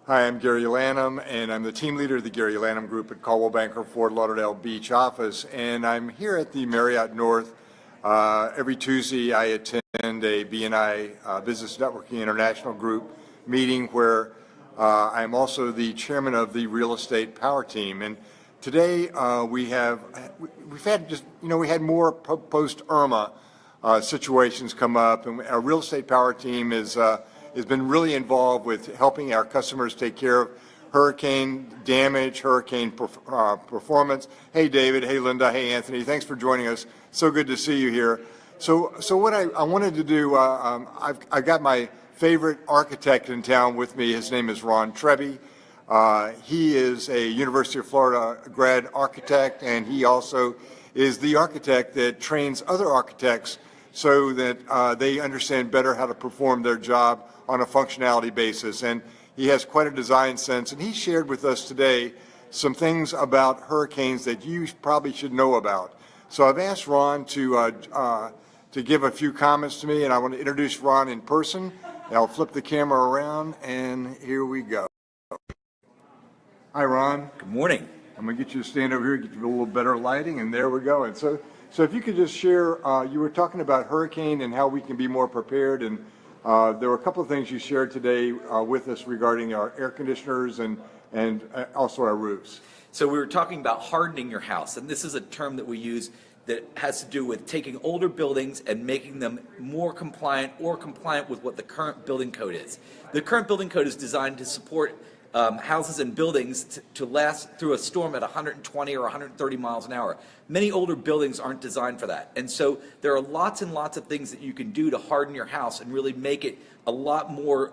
Hi, I'm Gary Lanham, and I'm the team leader of the Gary Lanham Group at Coldwell Banker Fort Lauderdale Beach office. And I'm here at the Marriott North. Every Tuesday I attend a B&I Business Networking International Group meeting where I'm also the chairman of the real estate power team. And today we had more post Irma situations come up, and our real estate power team has been really involved with helping our customers take care of hurricane damage, hurricane performance. Hey David, hey Linda, hey Anthony, thanks for joining us. So good to see you here. So what I wanted to do, I've got my favorite architect in town with me. His name is Ron Trebbi. He is a University of Florida grad architect, and he also is the architect that trains other architects so that they understand better how to perform their job on a functionality basis. And he has quite a design sense, and he shared with us today some things about hurricanes that you probably should know about. So I've asked Ron to give a few comments to me, and I want to introduce Ron in person. I'll flip the camera around, and here we go. Hi, Ron. Good morning. I'm going to get you to stand over here, get you a little better lighting, and there we go. And so if you could just share, you were talking about hurricane and how we can be more prepared, and there were a couple of things you shared today with us regarding our air conditioners and also our roofs. So we were talking about hardening your house, and this is a term that we use that has to do with taking older buildings and making them more compliant or compliant with what the current building code is. The current building code is designed to support houses and buildings to last through a storm at 120 or 130 miles an hour. Many older buildings aren't designed for that. And so there are lots and lots of things that you can do to harden your house and really make it a lot more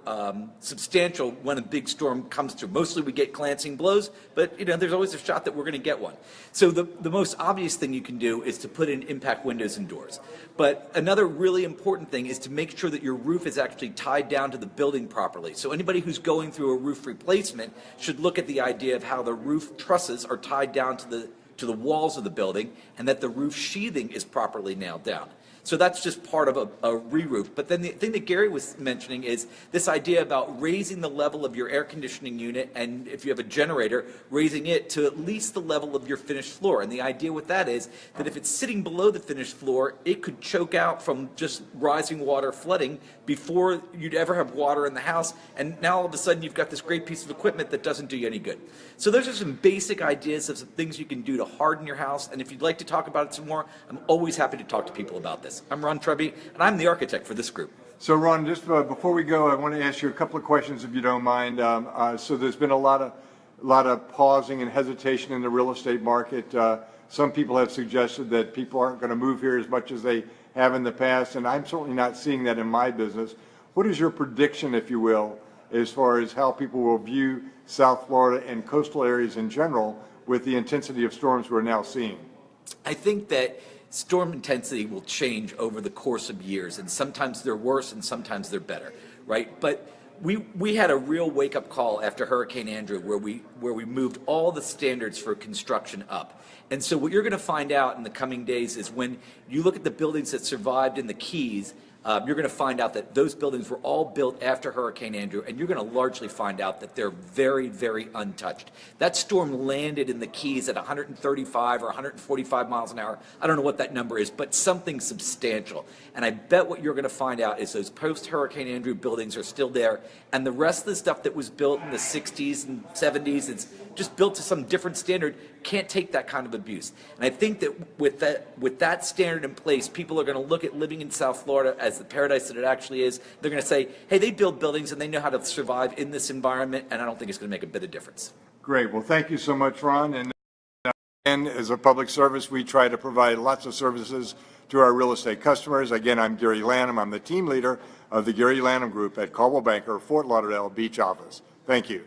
substantial when a big storm comes through. Mostly we get glancing blows, but there's always a shot that we're going to get one. So the most obvious thing you can do is to put in impact windows and doors. But another really important thing is to make sure that your roof is actually tied down to the building properly. So anybody who's going through a roof replacement should look at the idea of how the roof trusses are tied down to the walls of the building, and that the roof sheathing is properly nailed down. So that's just part of a re-roof. But then the thing that Gary was mentioning is this idea about raising the level of your air conditioning unit, and if you have a generator, raising it to at least the level of your finished floor. And the idea with that is that if it's sitting below the finished floor, it could choke out from just rising water flooding before you'd ever have water in the house. And now all of a sudden you've got this great piece of equipment that doesn't do you any good. So those are some basic ideas of some things you can do to harden your house. And if you'd like to talk about it some more, I'm always happy to talk to people about this. I'm Ron Trebbi, and I'm the architect for this group. So Ron, just before we go, I want to ask you a couple of questions if you don't mind. So there's been a lot of pausing and hesitation in the real estate market. Some people have suggested that people aren't going to move here as much as they have in the past, and I'm certainly not seeing that in my business. What is your prediction, if you will, as far as how people will view South Florida and coastal areas in general with the intensity of storms we're now seeing? I think that storm intensity will change over the course of years, and sometimes they're worse and sometimes they're better, right? But we had a real wake-up call after Hurricane Andrew where we moved all the standards for construction up. And so what you're going to find out in the coming days is when you look at the buildings that survived in the Keys, you're going to find out that those buildings were all built after Hurricane Andrew, and you're going to largely find out that they're very, very untouched. That storm landed in the Keys at 135 or 145 miles an hour. I don't know what that number is, but something substantial. And I bet what you're going to find out is those post-Hurricane Andrew buildings are still there, and the rest of the stuff that was built in the 60s and 70s, it's just built to some different standard, can't take that kind of abuse. And I think that with that standard in place, people are going to look at living in South Florida as the paradise that it actually is. They're going to say, hey, they build buildings and they know how to survive in this environment, and I don't think it's going to make a bit of difference. Great. Well, thank you so much, Ron. And as a public service, we try to provide lots of services to our real estate customers. Again, I'm Gary Lanham. I'm the team leader of the Gary Lanham Group at Coldwell Banker Fort Lauderdale Beach office. Thank you.